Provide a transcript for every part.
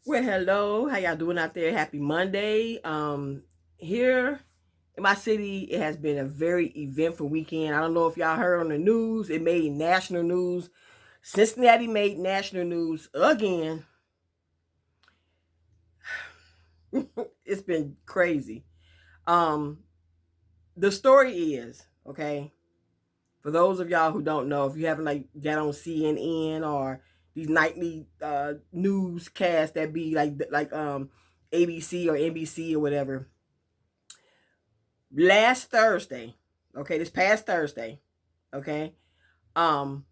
Well, hello. How y'all doing out there? Happy Monday. Here in my city, it has been a very eventful weekend. I don't know if y'all heard on the news. It made national news. Cincinnati made national news again. It's been crazy. Um, the story is, okay, for those of y'all who don't know, if you haven't like got on CNN or these nightly newscasts that be like ABC or NBC or whatever. Last Thursday, okay, this past Thursday, okay, um,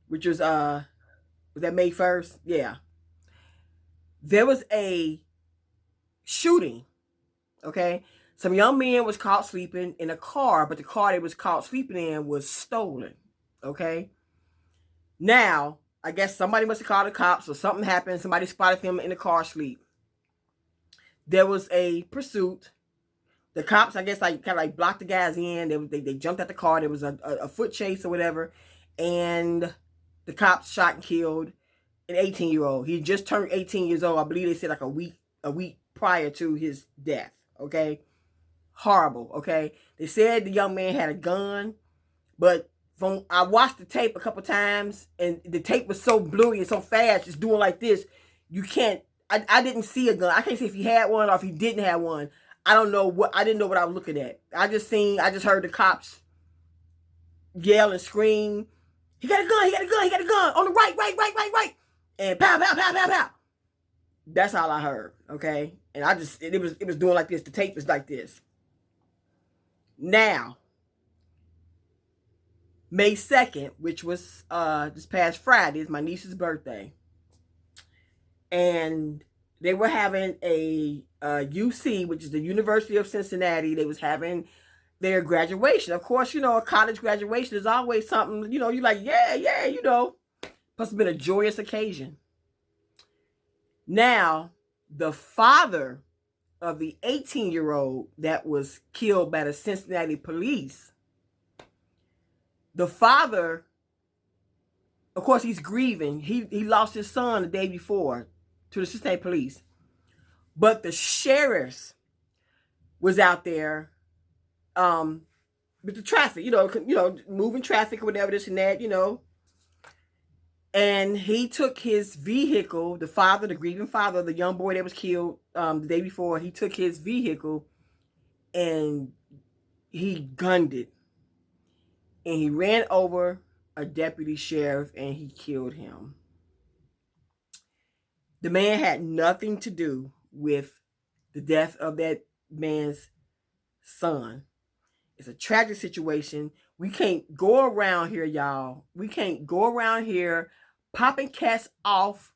which was that May 1st? Yeah. There was a shooting, okay? Some young men was caught sleeping in a car, but the car they was caught sleeping in was stolen, okay? Now, I guess somebody must have called the cops or something happened. Somebody spotted them in the car sleep. There was a pursuit. The cops, I guess, like kind of like blocked the guys in. They jumped at the car. There was a foot chase or whatever, and the cops shot and killed an 18-year-old. He just turned 18 years old. I believe they said like a week prior to his death. Okay, horrible. Okay, they said the young man had a gun, but from I watched the tape a couple times, and the tape was so blurry and so fast, just doing like this. You can't. I didn't see a gun. I can't see if he had one or if he didn't have one. I don't know what I didn't know what I was looking at. I just heard the cops yell and scream, he got a gun, he got a gun, he got a gun on the right. And pow, pow, pow, pow, pow. That's all I heard. Okay. And it was doing like this. The tape was like this. Now, May 2nd, which was this past Friday, is my niece's birthday. And they were having a UC, which is the University of Cincinnati. They was having their graduation. Of course, a college graduation is always something, you're like, yeah, must have been a joyous occasion. Now, the father of the 18-year-old that was killed by the Cincinnati police, the father, of course, he's grieving. He lost his son the day before to the Cincinnati police. But the sheriffs was out there with the traffic, moving traffic or whatever, this and that, And he took his vehicle, the grieving father of the young boy that was killed the day before, he took his vehicle and he gunned it. And he ran over a deputy sheriff and he killed him. The man had nothing to do with the death of that man's son. It's a tragic situation. We can't go around here, y'all. We can't go around here popping cats off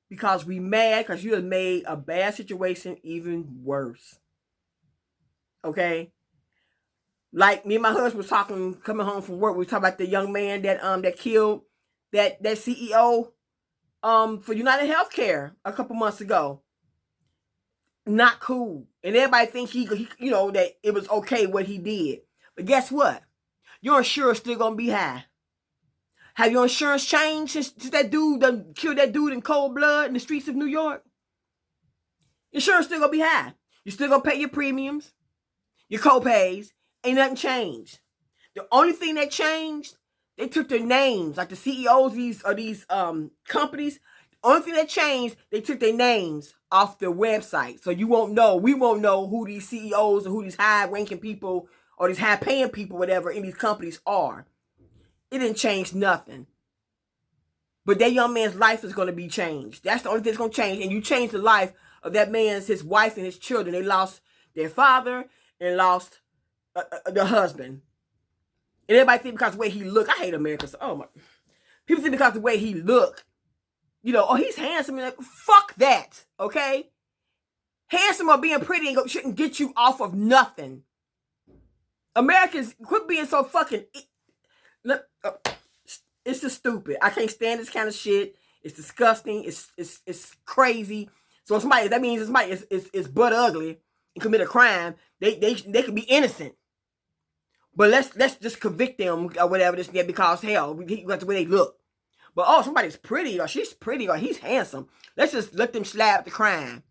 because we mad because you have made a bad situation even worse. Okay? Like me and my husband was talking, coming home from work, we were talking about the young man that killed that CEO for United Healthcare a couple months ago. Not cool. And everybody think he that it was okay what he did. But guess what? Your insurance still gonna be high. Have your insurance changed since that dude done killed that dude in cold blood in the streets of New York? Insurance still gonna be high. You still gonna pay your premiums, your co-pays. Ain't nothing changed. The only thing that changed, they took their names, like the CEOs of these companies. The only thing that changed, they took their names off their website. So we won't know who these CEOs or who these high-ranking people or these high-paying people, whatever, in these companies are. It didn't change nothing. But that young man's life is going to be changed. That's the only thing that's going to change. And you change the life of that man's, his wife and his children. They lost their father and lost the husband. And everybody think because of the way he look. I hate America. So, oh my. People think because of the way he look. Oh, he's handsome. Like, fuck that. Okay? Handsome or being pretty shouldn't get you off of nothing. Americans, quit being so fucking... It's just stupid. I can't stand this kind of shit. It's disgusting. It's crazy. So that means somebody is butt ugly and commit a crime. They could be innocent. But let's just convict them or whatever this and that because hell, that's the way they look. But oh, somebody's pretty, or she's pretty, or he's handsome. Let's just let them slap the crime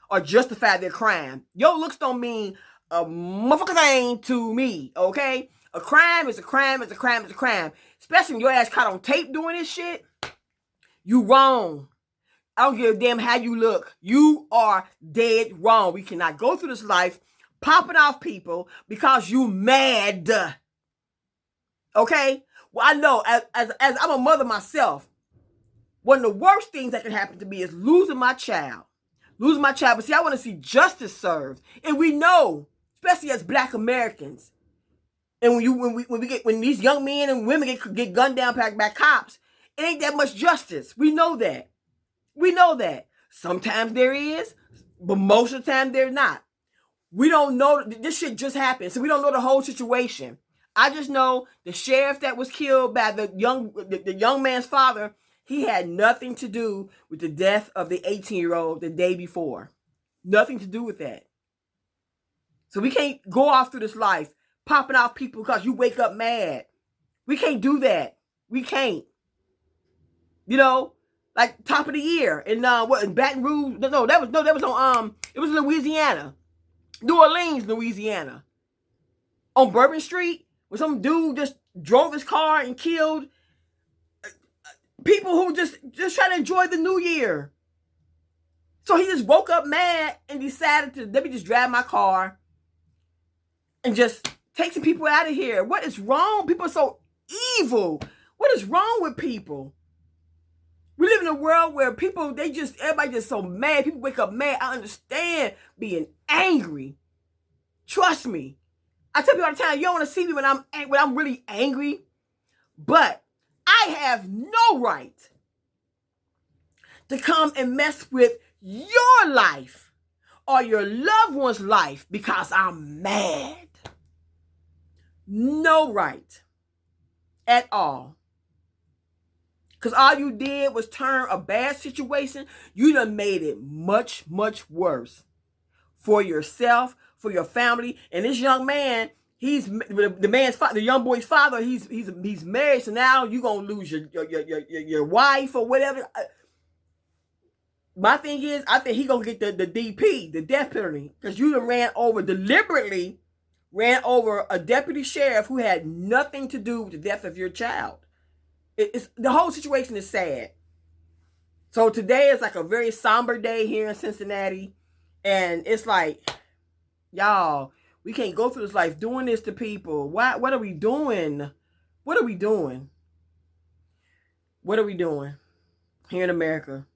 or justify their crime. Your looks don't mean a motherfucking thing to me, okay? A crime is a crime, is a crime, is a crime. Especially when your ass caught on tape doing this shit. You wrong. I don't give a damn how you look. You are dead wrong. We cannot go through this life popping off people because you mad. Okay? Well, I know, as I'm a mother myself, one of the worst things that can happen to me is losing my child. Losing my child. But see, I want to see justice served. And we know, especially as Black Americans, and when these young men and women get gunned down by cops, it ain't that much justice. We know that. We know that. Sometimes there is, but most of the time there's not. We don't know. This shit just happened, so we don't know the whole situation. I just know the sheriff that was killed by the young man's father, he had nothing to do with the death of the 18-year-old the day before. Nothing to do with that. So we can't go off through this life popping off people because you wake up mad. We can't do that. We can't. You know, like top of the year in in Baton Rouge. That was on it was Louisiana. New Orleans, Louisiana. On Bourbon Street, where some dude just drove his car and killed people who just trying to enjoy the new year. So he just woke up mad and decided to, let me just drive my car and just take some people out of here. What is wrong? People are so evil. What is wrong with people? We live in a world where everybody just so mad. People wake up mad. I understand being angry. Trust me. I tell people all the time, you don't want to see me when I'm really angry. But I have no right to come and mess with your life or your loved one's life because I'm mad. No right at all. Because all you did was turn a bad situation. You done made it much, much worse for yourself, for your family. And this young man, he's the young boy's father. He's married, so now you gonna lose your wife or whatever. My thing is, I think he gonna get the DP, the death penalty, because you done deliberately ran over a deputy sheriff who had nothing to do with the death of your child. The whole situation is sad. So today is like a very somber day here in Cincinnati. And it's like, y'all, we can't go through this life doing this to people. What are we doing? What are we doing? What are we doing here in America?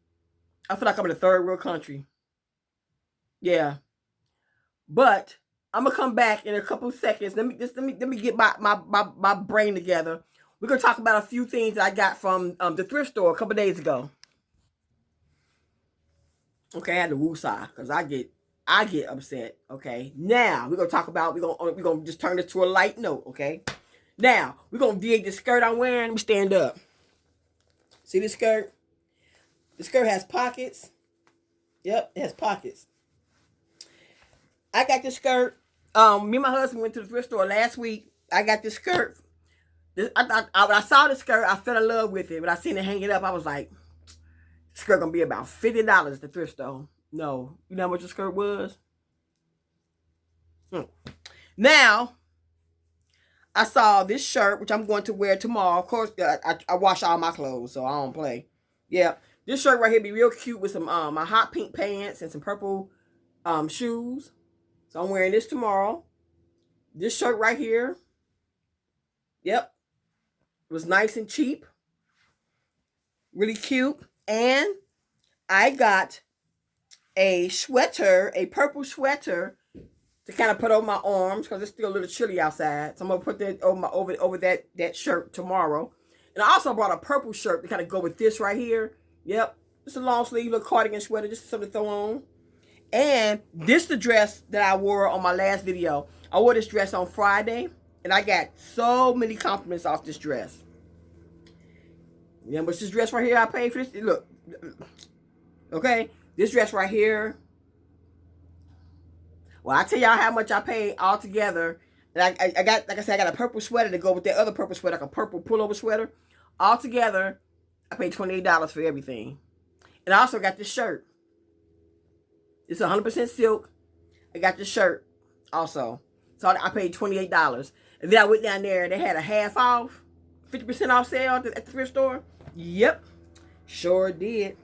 I feel like I'm in a third world country. Yeah. But I'm gonna come back in a couple of seconds. Let me get my brain together. We're going to talk about a few things that I got from the thrift store a couple days ago. Okay, I had to woosah because I get upset. Okay, now we're going to talk about, we're going to just turn this to a light note. Okay, now we're going to dig this skirt I'm wearing. Let me stand up. See this skirt? The skirt has pockets. Yep, it has pockets. I got this skirt. Me and my husband went to the thrift store last week. I got this skirt. When I saw the skirt, I fell in love with it. When I seen it hang it up, I was like, this skirt gonna be about $50 at the thrift store. No. You know how much the skirt was? Now, I saw this shirt, which I'm going to wear tomorrow. Of course, I wash all my clothes, so I don't play. Yeah. This shirt right here be real cute with some my hot pink pants and some purple shoes. So I'm wearing this tomorrow. This shirt right here. Yep. It was nice and cheap. Really cute. And I got a sweater, a purple sweater to kind of put over my arms because it's still a little chilly outside. So I'm going to put that over that shirt tomorrow. And I also brought a purple shirt to kind of go with this right here. Yep. Just a long sleeve little cardigan sweater, just something to throw on. And this is the dress that I wore on my last video. I wore this dress on Friday. And I got so many compliments off this dress. You know what's this dress right here I paid for this? Look. Okay. This dress right here. Well, I tell y'all how much I paid all together. And I got, like I said, I got a purple sweater to go with that other purple sweater, like a purple pullover sweater. All together, I paid $28 for everything. And I also got this shirt. It's 100% silk. I got this shirt also. So I paid $28. And then I went down there. They had a half off, 50% off sale at the thrift store. Yep, sure did.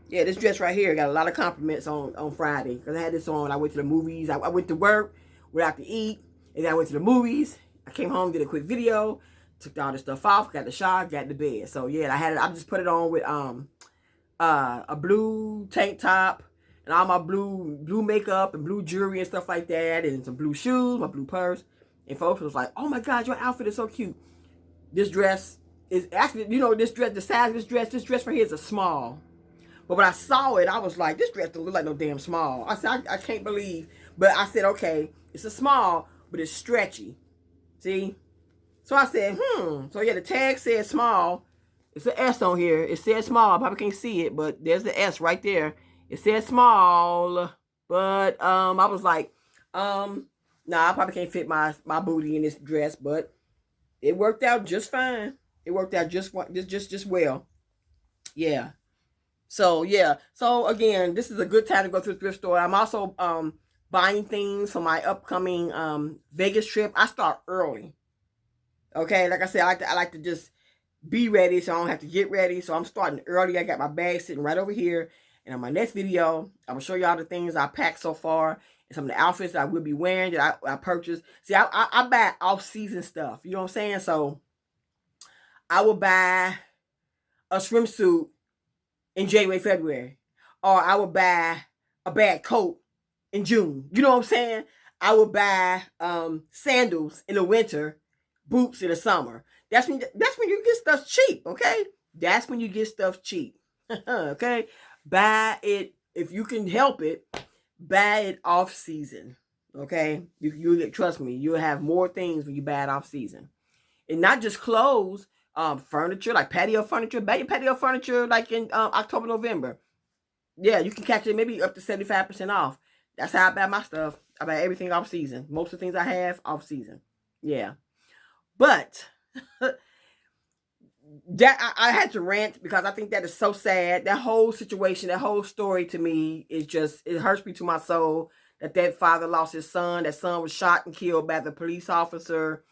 Yeah, this dress right here got a lot of compliments on Friday. Because I had this on when I went to the movies. I went to work, went out to eat, and then I went to the movies. I came home, did a quick video, took all this stuff off, got the shower, got to bed. So yeah, I just put it on with a blue tank top and all my blue makeup and blue jewelry and stuff like that, and some blue shoes, my blue purse. And folks was like, "Oh my God, your outfit is so cute." This dress is actually, this dress, the size of this dress right here is a small. But when I saw it, I was like, this dress don't look like no damn small. I said, I can't believe. But I said, okay, it's a small, but it's stretchy. See? So I said, So yeah, the tag said small. It's an S on here. It said small. I probably can't see it, but there's the S right there. It said small. But I was like, nah, I probably can't fit my booty in this dress, but it worked out just fine. It worked out just well. Yeah. So yeah. So again, this is a good time to go to the thrift store. I'm also buying things for my upcoming Vegas trip. I start early. Okay, like I said, I like to just be ready, so I don't have to get ready. So I'm starting early. I got my bag sitting right over here. And on my next video, I'm gonna show y'all the things I packed so far and some of the outfits that I will be wearing that I purchased. See, I buy off-season stuff. You know what I'm saying? So I will buy a swimsuit in January, February, or I will buy a bad coat in June. You know what I'm saying? I will buy sandals in the winter, boots in the summer. That's when you get stuff cheap. Okay, that's when you get stuff cheap. Okay, buy it if you can help it. Buy it off season. Okay, you trust me. You'll have more things when you buy it off season, and not just clothes. Furniture, like patio furniture. Buy your patio furniture like in October, November. Yeah, you can catch it maybe up to 75% off. That's how I buy my stuff. I buy everything off season. Most of the things I have off season. Yeah, but that I had to rant because I think that is so sad. That whole situation, that whole story to me is just, it hurts me to my soul that father lost his son. That son was shot and killed by the police officer.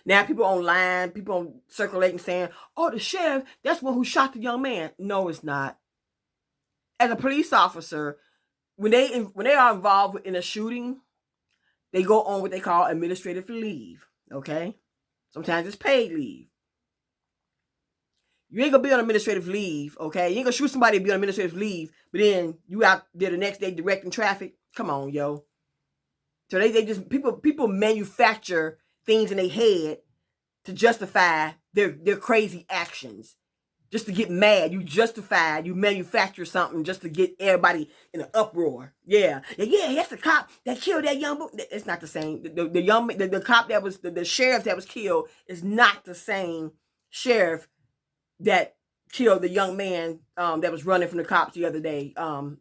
Now people online, people circulating saying, "Oh, the sheriff, that's one who shot the young man." No, it's not. As a police officer, when they are involved in a shooting, they go on what they call administrative leave. Okay, sometimes it's paid leave. You ain't gonna be on administrative leave. Okay, you ain't gonna shoot somebody and be on administrative leave, but then you out there the next day directing traffic. Come on, yo. So they just people manufacture things in their head to justify their crazy actions, just to get mad. You manufacture something just to get everybody in an uproar. Yeah, that's the cop that killed that young boy. It's not the same. The cop that was the sheriff that was killed is not the same sheriff that killed the young man that was running from the cops the other day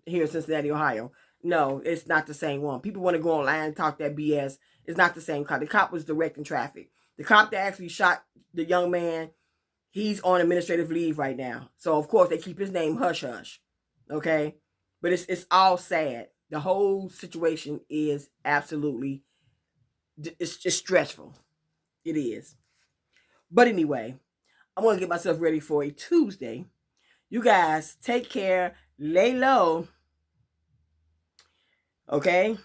here in Cincinnati, Ohio. No, it's not the same one. People want to go online and talk that BS. It's not the same cop. The cop was directing traffic. The cop that actually shot the young man, he's on administrative leave right now. So, of course, they keep his name hush-hush. Okay? But it's all sad. The whole situation is absolutely, it's just stressful. It is. But anyway, I'm going to get myself ready for a Tuesday. You guys, take care. Lay low. Okay?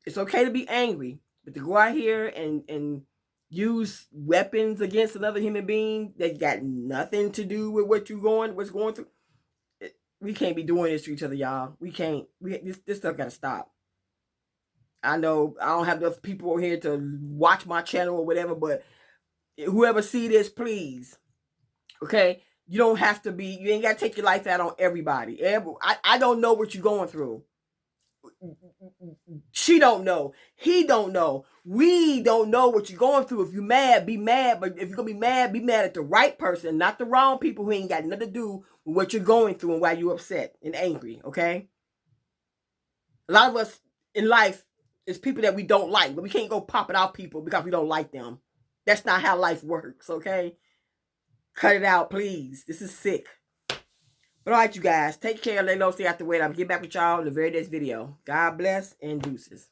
It's okay to be angry. But to go out here and use weapons against another human being that got nothing to do with what's going through. We can't be doing this to each other, y'all. We can't. This stuff gotta stop. I know I don't have enough people here to watch my channel or whatever, but whoever see this, please, okay? You don't have to be. You ain't gotta take your life out on everybody. I don't know what you're going through. She don't know. He don't know. We don't know what you're going through. If you're mad, be mad. But if you're going to be mad at the right person, not the wrong people who ain't got nothing to do with what you're going through and why you're upset and angry, okay? A lot of us in life is people that we don't like, but we can't go popping off people because we don't like them. That's not how life works, okay? Cut it out, please. This is sick. But all right, you guys. Take care. Lay low. Stay out the way. I'll get back with y'all in the very next video. God bless and deuces.